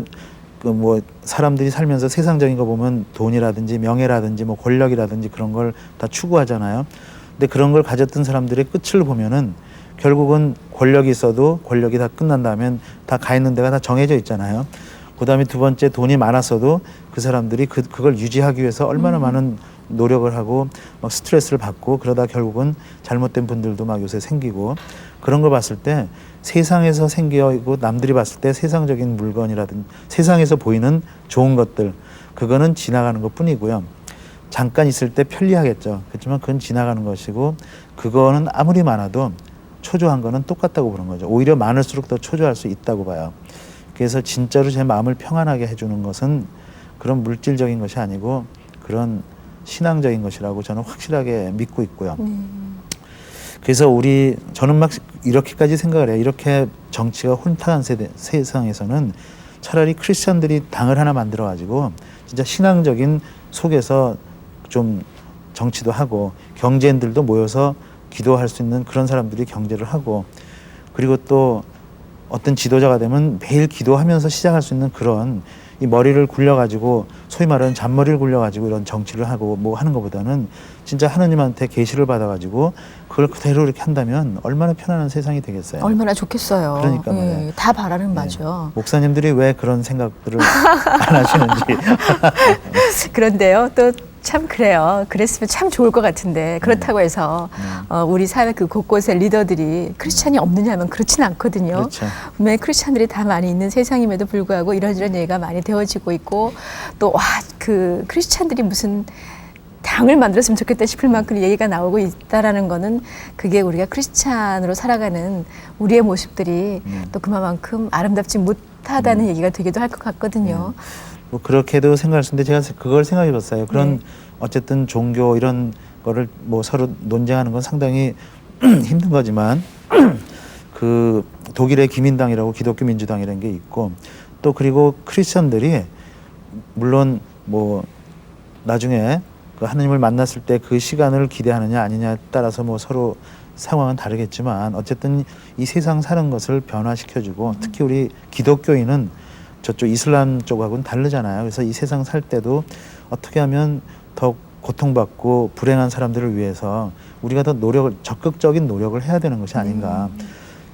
사람들이 살면서 세상적인 거 보면 돈이라든지 명예라든지 뭐 권력이라든지 그런 걸 다 추구하잖아요. 근데 그런 걸 가졌던 사람들의 끝을 보면은 결국은 권력이 있어도 권력이 다 끝난 다음엔 다 가 있는 데가 다 정해져 있잖아요. 그다음에 두 번째 돈이 많았어도 그 사람들이 그걸 유지하기 위해서 얼마나 많은 노력을 하고 막 스트레스를 받고 그러다 결국은 잘못된 분들도 막 요새 생기고 그런 걸 봤을 때 세상에서 생기고 남들이 봤을 때 세상적인 물건이라든지 세상에서 보이는 좋은 것들 그거는 지나가는 것 뿐이고요. 잠깐 있을 때 편리하겠죠. 그렇지만 그건 지나가는 것이고 그거는 아무리 많아도 초조한 거는 똑같다고 보는 거죠. 오히려 많을수록 더 초조할 수 있다고 봐요. 그래서 진짜로 제 마음을 평안하게 해주는 것은 그런 물질적인 것이 아니고 그런 신앙적인 것이라고 저는 확실하게 믿고 있고요. 그래서 저는 막 이렇게까지 생각을 해요. 이렇게 정치가 혼탁한 세상에서는 차라리 크리스찬들이 당을 하나 만들어가지고 진짜 신앙적인 속에서 좀 정치도 하고 경제인들도 모여서 기도할 수 있는 그런 사람들이 경제를 하고 그리고 또 어떤 지도자가 되면 매일 기도하면서 시작할 수 있는 그런 이 머리를 굴려가지고 소위 말하는 잔머리를 굴려가지고 이런 정치를 하고 뭐 하는 것보다는 진짜 하나님한테 계시를 받아가지고 그걸 그대로 이렇게 한다면 얼마나 편안한 세상이 되겠어요. 얼마나 좋겠어요. 그러니까 말이에요. 예, 다 바라는 바죠. 목사님들이 왜 그런 생각들을 안 하시는지. 그런데요, 또 참 그래요. 그랬으면 참 좋을 것 같은데 그렇다고 해서 우리 사회 그 곳곳에 리더들이 크리스찬이 없느냐면 그렇지는 않거든요. 그렇죠. 분명히 크리스찬들이 다 많이 있는 세상임에도 불구하고 이런저런 얘기가 많이 되어지고 있고 또 그 크리스찬들이 무슨 당을 만들었으면 좋겠다 싶을 만큼 얘기가 나오고 있다라는 거는 그게 우리가 크리스찬으로 살아가는 우리의 모습들이 또 그만큼 아름답지 못하다는 얘기가 되기도 할 것 같거든요. 뭐 그렇게도 생각할 수 있는데 제가 그걸 생각해 봤어요. 그런 어쨌든 종교 이런 거를 뭐 서로 논쟁하는 건 상당히 힘든 거지만 그 독일의 기민당이라고 기독교 민주당이라는 게 있고 또 그리고 크리스천들이 물론 뭐 나중에 그 하나님을 만났을 때 그 시간을 기대하느냐 아니냐에 따라서 뭐 서로 상황은 다르겠지만 어쨌든 이 세상 사는 것을 변화시켜주고 특히 우리 기독교인은 저쪽 이슬람 쪽하고는 다르잖아요. 그래서 이 세상 살 때도 어떻게 하면 더 고통받고 불행한 사람들을 위해서 우리가 더 적극적인 노력을 해야 되는 것이 아닌가.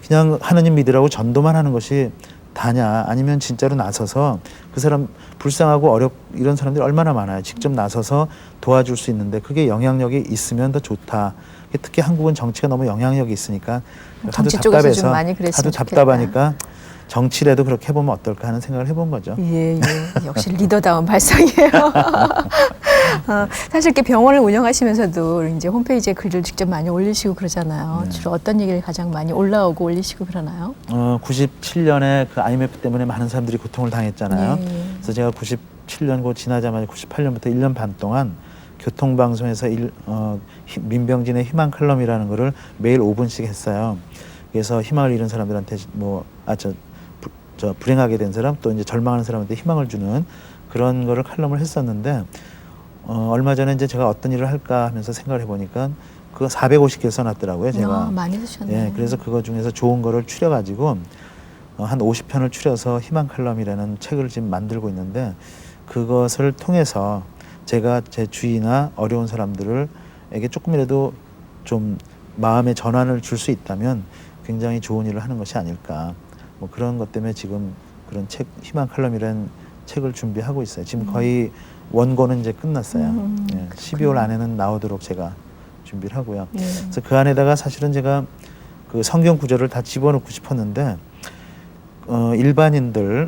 그냥 하나님 믿으라고 전도만 하는 것이 다냐 아니면 진짜로 나서서 그 사람 불쌍하고 이런 사람들이 얼마나 많아요. 직접 나서서 도와줄 수 있는데 그게 영향력이 있으면 더 좋다. 특히 한국은 정치가 너무 영향력이 있으니까 하도 답답해서 하도 답답하니까 정치라도 그렇게 해보면 어떨까 하는 생각을 해본 거죠. 예. 역시 리더다운 발상이에요. 사실 이렇게 병원을 운영하시면서도 이제 홈페이지에 글들 직접 많이 올리시고 그러잖아요. 주로 어떤 얘기를 가장 많이 올라오고 올리시고 그러나요? 97년에 그 IMF 때문에 많은 사람들이 고통을 당했잖아요. 그래서 제가 97년 지나자마자 98년부터 1년 반 동안 교통방송에서 민병진의 희망 칼럼이라는 거를 매일 5분씩 했어요. 그래서 희망을 잃은 사람들한테 불행하게 된 사람 또 이제 절망하는 사람한테 희망을 주는 그런 거를 칼럼을 했었는데 얼마 전에 이제 제가 어떤 일을 할까 하면서 생각을 해보니까 그거 450개 써놨더라고요. 제가. 많이 쓰셨네요. 예, 그래서 그거 중에서 좋은 거를 추려가지고 한 50편을 추려서 희망 칼럼이라는 책을 지금 만들고 있는데 그것을 통해서 제가 제 주위나 어려운 사람들에게 조금이라도 좀 마음의 전환을 줄 수 있다면 굉장히 좋은 일을 하는 것이 아닐까. 뭐 그런 것 때문에 지금 그런 책 희망 칼럼이라는 책을 준비하고 있어요. 지금 거의 원고는 이제 끝났어요. 12월 안에는 나오도록 제가 준비를 하고요. 그래서 그 안에다가 사실은 제가 그 성경 구절을 다 집어넣고 싶었는데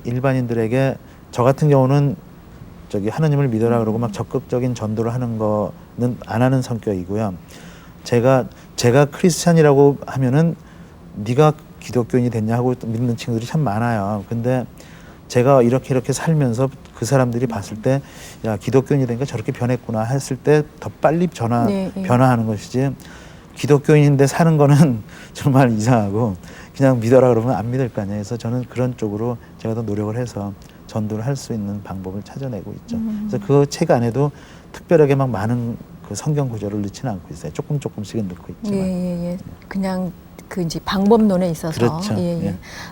일반인들에게 저 같은 경우는 하나님을 믿어라 그러고 막 적극적인 전도를 하는 거는 안 하는 성격이고요. 제가 크리스찬이라고 하면은 네가 기독교인이 됐냐 하고 믿는 친구들이 참 많아요. 근데 제가 이렇게 살면서 그 사람들이 봤을 때 야 기독교인이 되니까 저렇게 변했구나 했을 때 더 빨리 변화하는 것이지 기독교인인데 사는 거는 정말 이상하고 그냥 믿어라 그러면 안 믿을 거 아니에요. 그래서 저는 그런 쪽으로 제가 더 노력을 해서 전도를 할 수 있는 방법을 찾아내고 있죠. 그래서 그 책 안에도 특별하게 막 많은 그 성경 구절을 넣지는 않고 있어요. 조금씩은 넣고 있지만. 그냥 그 이제 방법론에 있어서 그렇죠.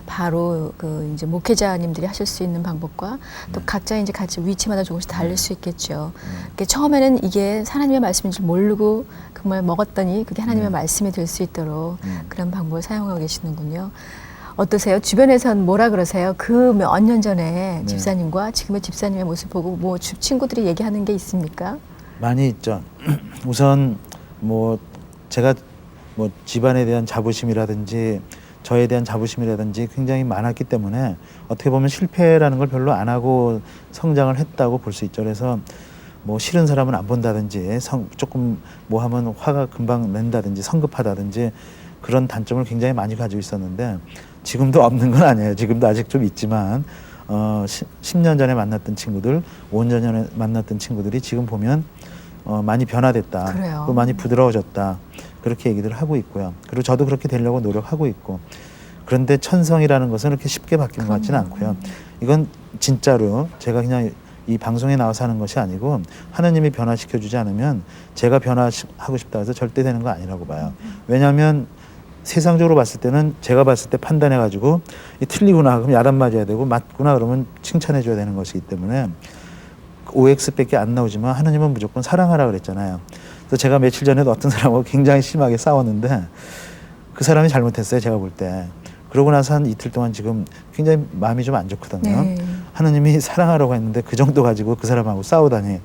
바로 그 이제 목회자님들이 하실 수 있는 방법과 또 각자 이제 같이 위치마다 조금씩 다를 수 있겠죠. 그러니까 처음에는 이게 하나님의 말씀인 줄 모르고 정말 먹었더니 그게 하나님의 말씀이 될 수 있도록 그런 방법을 사용하고 계시는군요. 어떠세요? 주변에선 뭐라 그러세요? 그 몇 년 전에 집사님과 지금의 집사님의 모습 보고 뭐 친구들이 얘기하는 게 있습니까? 많이 있죠. 우선 뭐 제가 뭐 집안에 대한 자부심이라든지 저에 대한 자부심이라든지 굉장히 많았기 때문에 어떻게 보면 실패라는 걸 별로 안 하고 성장을 했다고 볼 수 있죠. 그래서 뭐 싫은 사람은 안 본다든지 조금 뭐 하면 화가 금방 낸다든지 성급하다든지 그런 단점을 굉장히 많이 가지고 있었는데 지금도 없는 건 아니에요. 지금도 아직 좀 있지만 10년 전에 만났던 친구들, 5년 전에 만났던 친구들이 지금 보면 많이 변화됐다. 그래요. 또 많이 부드러워졌다. 그렇게 얘기를 하고 있고요. 그리고 저도 그렇게 되려고 노력하고 있고. 그런데 천성이라는 것은 그렇게 쉽게 바뀌는 것 같지는 않고요. 이건 진짜로 제가 그냥 이 방송에 나와서 하는 것이 아니고 하나님이 변화시켜주지 않으면 제가 변화하고 싶다 해서 절대 되는 거 아니라고 봐요. 왜냐하면 세상적으로 봤을 때는 제가 봤을 때 판단해가지고 이 틀리구나 그럼 야단 맞아야 되고 맞구나 그러면 칭찬해줘야 되는 것이기 때문에 OX밖에 안 나오지만 하나님은 무조건 사랑하라 그랬잖아요. 그래서 제가 며칠 전에도 어떤 사람하고 굉장히 심하게 싸웠는데 그 사람이 잘못했어요. 제가 볼 때. 그러고 나서 한 이틀 동안 지금 굉장히 마음이 좀 안 좋거든요. 하나님이 사랑하라고 했는데 그 정도 가지고 그 사람하고 싸우다니.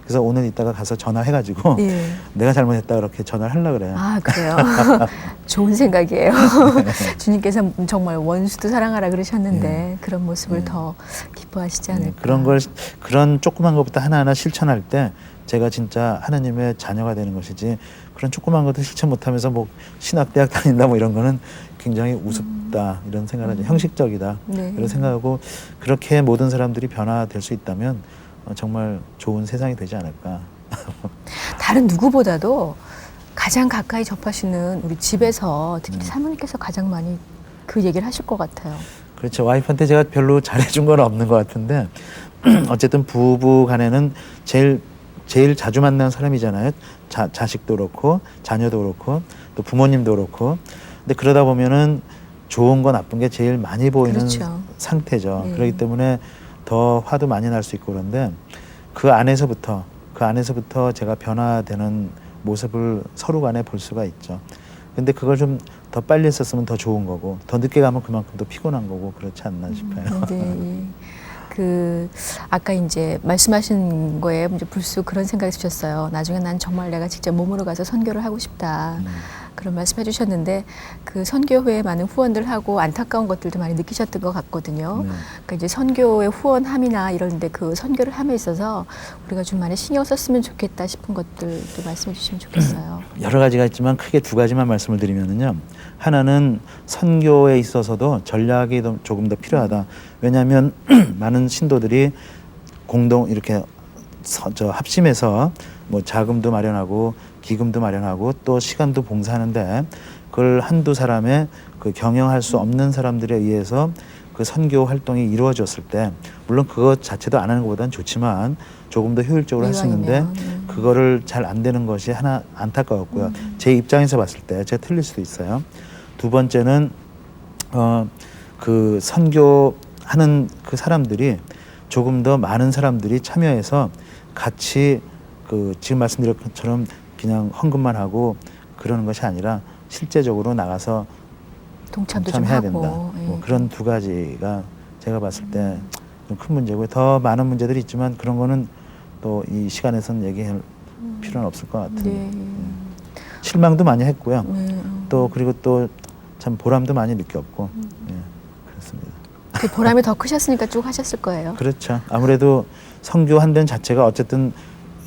그래서 오늘 이따가 가서 전화해가지고 예. 내가 잘못했다 그렇게 전화를 하려고 그래요. 아, 그래요. 좋은 생각이에요. 주님께서 정말 원수도 사랑하라 그러셨는데 그런 모습을 더 기뻐하시지 않을까. 그런 조그만 것부터 하나하나 실천할 때 제가 진짜 하나님의 자녀가 되는 것이지, 그런 조그만 것도 실천 못하면서 뭐 신학대학 다닌다 뭐 이런 거는 굉장히 우습다 이런 생각을 하죠. 형식적이다 네. 이런 생각하고, 그렇게 모든 사람들이 변화될 수 있다면 정말 좋은 세상이 되지 않을까. 다른 누구보다도 가장 가까이 접하시는 우리 집에서 특히 사모님께서 가장 많이 그 얘기를 하실 것 같아요. 그렇죠. 와이프한테 제가 별로 잘해준 건 없는 것 같은데 어쨌든 부부 간에는 제일 자주 만나는 사람이잖아요. 자식도 그렇고 자녀도 그렇고 또 부모님도 그렇고. 근데 그러다 보면은 좋은 거 나쁜 게 제일 많이 보이는 그렇죠. 상태죠. 네. 그렇기 때문에 더 화도 많이 날 수 있고, 그런데 그 안에서부터 제가 변화되는 모습을 서로 간에 볼 수가 있죠. 근데 그걸 좀 더 빨리 했었으면 더 좋은 거고, 더 늦게 가면 그만큼 더 피곤한 거고, 그렇지 않나 싶어요. 네. 그 아까 이제 말씀하신 거에 이제 불쑥 그런 생각이 드셨어요. 나중에 난 정말 내가 직접 몸으로 가서 선교를 하고 싶다. 그런 말씀해 주셨는데 그 선교회에 많은 후원들하고 안타까운 것들도 많이 느끼셨던 것 같거든요. 그러니까 이제 선교의 후원함이나 이런데 그 선교를 함에 있어서 우리가 좀 많이 신경 썼으면 좋겠다 싶은 것들도 말씀해 주시면 좋겠어요. 여러 가지가 있지만 크게 두 가지만 말씀을 드리면은요. 하나는 선교에 있어서도 전략이 조금 더 필요하다. 왜냐하면 많은 신도들이 공동 이렇게 합심해서 뭐 자금도 마련하고 기금도 마련하고 또 시간도 봉사하는데, 그걸 한두 사람의 그 경영할 수 없는 사람들에 의해서 그 선교 활동이 이루어졌을 때, 물론 그것 자체도 안 하는 것보다는 좋지만 조금 더 효율적으로 할 수 있는데 그거를 잘 안 되는 것이 하나 안타까웠고요. 제 입장에서 봤을 때 제가 틀릴 수도 있어요. 두 번째는 그 선교하는 그 사람들이 조금 더 많은 사람들이 참여해서 같이 그 지금 말씀드린 것처럼 그냥 헌금만 하고 그러는 것이 아니라 실제적으로 나가서 동참도 좀 해야 하고. 된다. 예. 뭐 그런 두 가지가 제가 봤을 때 좀 큰 문제고요. 더 많은 문제들이 있지만 그런 거는 또 이 시간에서는 얘기할 필요는 없을 것 같은데. 네. 실망도 많이 했고요. 네. 또 그리고 또 참 보람도 많이 느꼈고. 예, 그렇습니다. 그 보람이 더 크셨으니까 쭉 하셨을 거예요. 그렇죠. 아무래도 선교한 데는 자체가 어쨌든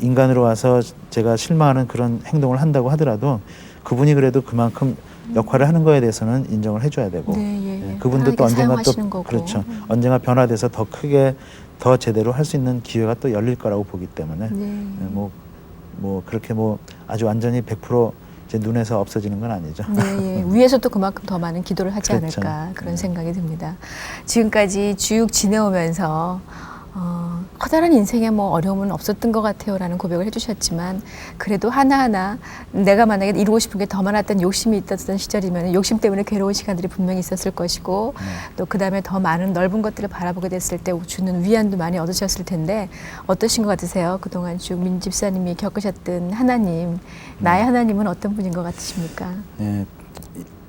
인간으로 와서 제가 실망하는 그런 행동을 한다고 하더라도 그분이 그래도 그만큼 역할을 하는 거에 대해서는 인정을 해줘야 되고, 네, 예. 그분도 또 언젠가 사용하시는 또 거고. 그렇죠. 언젠가 변화돼서 더 크게 더 제대로 할 수 있는 기회가 또 열릴 거라고 보기 때문에 네. 뭐 그렇게 뭐 아주 완전히 100% 제 눈에서 없어지는 건 아니죠. 네, 예. 위에서도 그만큼 더 많은 기도를 하지 그렇죠. 않을까 그런 네. 생각이 듭니다. 지금까지 쭉 지내오면서 커다란 인생에 뭐 어려움은 없었던 것 같아요라는 고백을 해주셨지만, 그래도 하나하나 내가 만약에 이루고 싶은 게 더 많았던 욕심이 있었던 시절이면 욕심 때문에 괴로운 시간들이 분명히 있었을 것이고, 또 그 다음에 더 많은 넓은 것들을 바라보게 됐을 때 주는 위안도 많이 얻으셨을 텐데 어떠신 것 같으세요? 그동안 쭉 민 집사님이 겪으셨던 하나님, 나의 하나님은 어떤 분인 것 같으십니까? 예,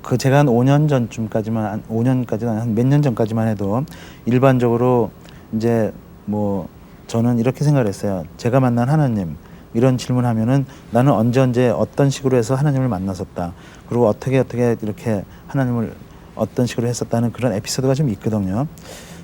그 제가 한 5년 전쯤까지만, 5년까지는 한 몇 년 전까지만 해도 일반적으로 이제 뭐 저는 이렇게 생각을 했어요. 제가 만난 하나님, 이런 질문하면은 나는 언제 어떤 식으로 해서 하나님을 만났었다. 그리고 어떻게 이렇게 하나님을 어떤 식으로 했었다는 그런 에피소드가 좀 있거든요.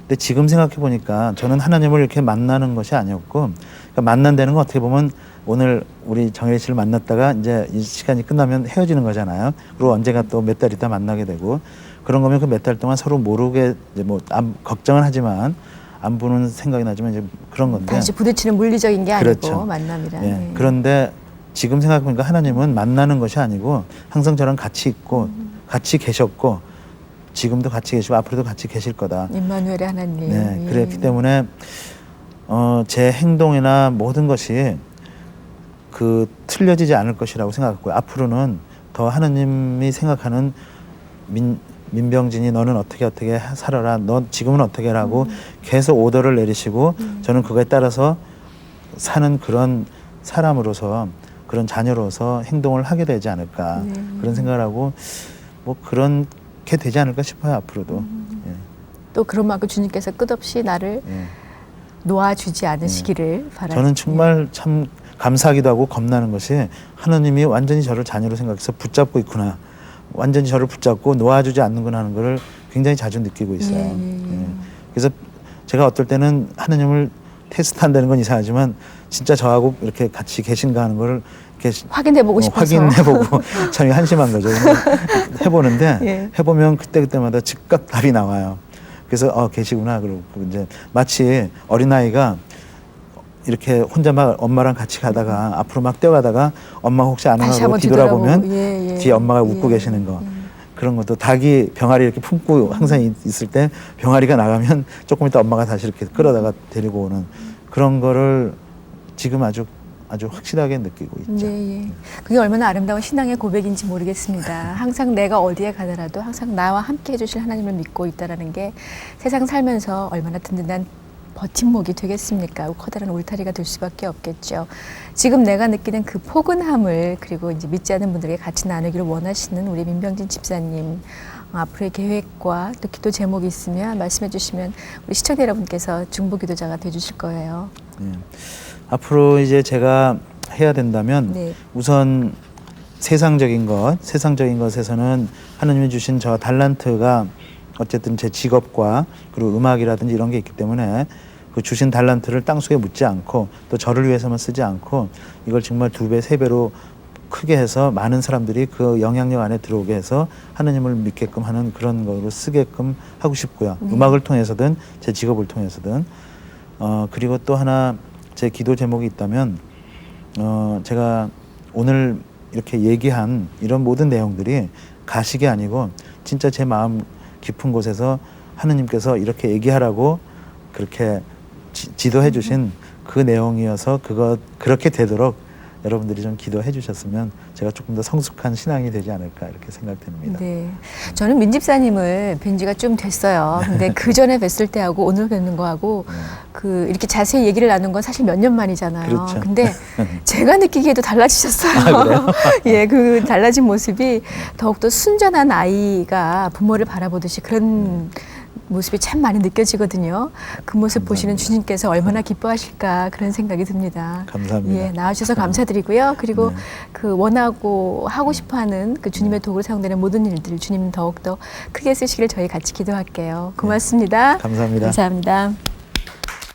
근데 지금 생각해 보니까 저는 하나님을 이렇게 만나는 것이 아니었고, 그러니까 만난다는 건 어떻게 보면 오늘 우리 정혜리 씨를 만났다가 이제 이 시간이 끝나면 헤어지는 거잖아요. 그리고 언젠가 또 몇 달 있다 만나게 되고, 그런 거면 그 몇 달 동안 서로 모르게 이제 뭐 걱정은 하지만 안 보는 생각이 나지만 이제 그런 건데. 다시 부딪히는 물리적인 게 아니고 그렇죠. 만남이란. 예. 네. 그런데 지금 생각해보니까 하나님은 만나는 것이 아니고 항상 저랑 같이 있고 같이 계셨고 지금도 같이 계시고 앞으로도 같이 계실 거다. 임마누엘의 하나님. 네. 예. 그렇기 때문에 제 행동이나 모든 것이 그 틀려지지 않을 것이라고 생각했고요. 앞으로는 더 하나님이 생각하는 민병진이 너는 어떻게 살아라. 너 지금은 어떻게 하라고 계속 오더를 내리시고 저는 그거에 따라서 사는 그런 사람으로서, 그런 자녀로서 행동을 하게 되지 않을까. 그런 생각을 하고 뭐 그렇게 되지 않을까 싶어요. 앞으로도. 예. 또 그런 만큼 주님께서 끝없이 나를 예. 놓아주지 않으시기를 바랍니다. 저는 정말 참 감사하기도 하고 겁나는 것이 하나님이 완전히 저를 자녀로 생각해서 붙잡고 있구나. 완전히 저를 붙잡고 놓아주지 않는구나 하는 것을 굉장히 자주 느끼고 있어요. 예. 그래서 제가 어떨 때는 하나님을 테스트한다는 건 이상하지만 진짜 저하고 이렇게 같이 계신가 하는 거를 이렇게 확인해보고 싶어서. 확인해보고 참 한심한 거죠. 해보는데 예. 해보면 그때마다 즉각 답이 나와요. 그래서 계시구나. 그러고 이제 마치 어린아이가 이렇게 혼자 막 엄마랑 같이 가다가 앞으로 막 뛰어가다가 엄마 혹시 안 다시 오고 한번 뒤돌아보면 예, 예. 뒤에 엄마가 웃고 예. 계시는 거. 그런 것도 닭이 병아리 이렇게 품고 항상 있을 때 병아리가 나가면 조금 있다 엄마가 다시 이렇게 끌어다가 데리고 오는 그런 거를 지금 아주 확실하게 느끼고 있죠. 네, 예. 그게 얼마나 아름다운 신앙의 고백인지 모르겠습니다. 항상 내가 어디에 가더라도 항상 나와 함께 해주실 하나님을 믿고 있다라는 게 세상 살면서 얼마나 든든한 버팀목이 되겠습니까? 커다란 울타리가 될 수밖에 없겠죠. 지금 내가 느끼는 그 포근함을 그리고 이제 믿지 않는 분들에게 같이 나누기를 원하시는 우리 민병진 집사님 앞으로의 계획과 또 기도 제목이 있으면 말씀해 주시면 우리 시청자 여러분께서 중보기도자가 되주실 거예요. 예. 앞으로 이제 제가 해야 된다면 네. 우선 세상적인 것에서는 하나님이 주신 저 달란트가 어쨌든 제 직업과 그리고 음악이라든지 이런 게 있기 때문에 그 주신 달란트를 땅속에 묻지 않고 또 저를 위해서만 쓰지 않고 이걸 정말 2배, 3배로 크게 해서 많은 사람들이 그 영향력 안에 들어오게 해서 하나님을 믿게끔 하는 그런 거로 쓰게끔 하고 싶고요. 음악을 통해서든 제 직업을 통해서든 그리고 또 하나 제 기도 제목이 있다면 제가 오늘 이렇게 얘기한 이런 모든 내용들이 가식이 아니고 진짜 제 마음 깊은 곳에서 하느님께서 이렇게 얘기하라고 그렇게 지도해 주신 그 내용이어서 그렇게 되도록 여러분들이 좀 기도해 주셨으면 제가 조금 더 성숙한 신앙이 되지 않을까 이렇게 생각됩니다. 네, 저는 민 집사님을 뵌 지가 좀 됐어요. 근데 그 전에 뵀을 때하고 오늘 뵙는 거하고 그 이렇게 자세히 얘기를 나눈 건 사실 몇 년 만이잖아요. 그렇죠. 근데 제가 느끼기에도 달라지셨어요. 아, 그래요? 예, 그 달라진 모습이 더욱더 순전한 아이가 부모를 바라보듯이 그런 모습이 참 많이 느껴지거든요. 그 모습 보시는 주님께서 얼마나 기뻐하실까 그런 생각이 듭니다. 감사합니다. 예, 나와주셔서 감사드리고요. 그리고 네. 그 원하고 하고 싶어하는 그 주님의 도구로 사용되는 모든 일들 주님 더욱더 크게 쓰시길 저희 같이 기도할게요. 고맙습니다. 감사합니다. 감사합니다.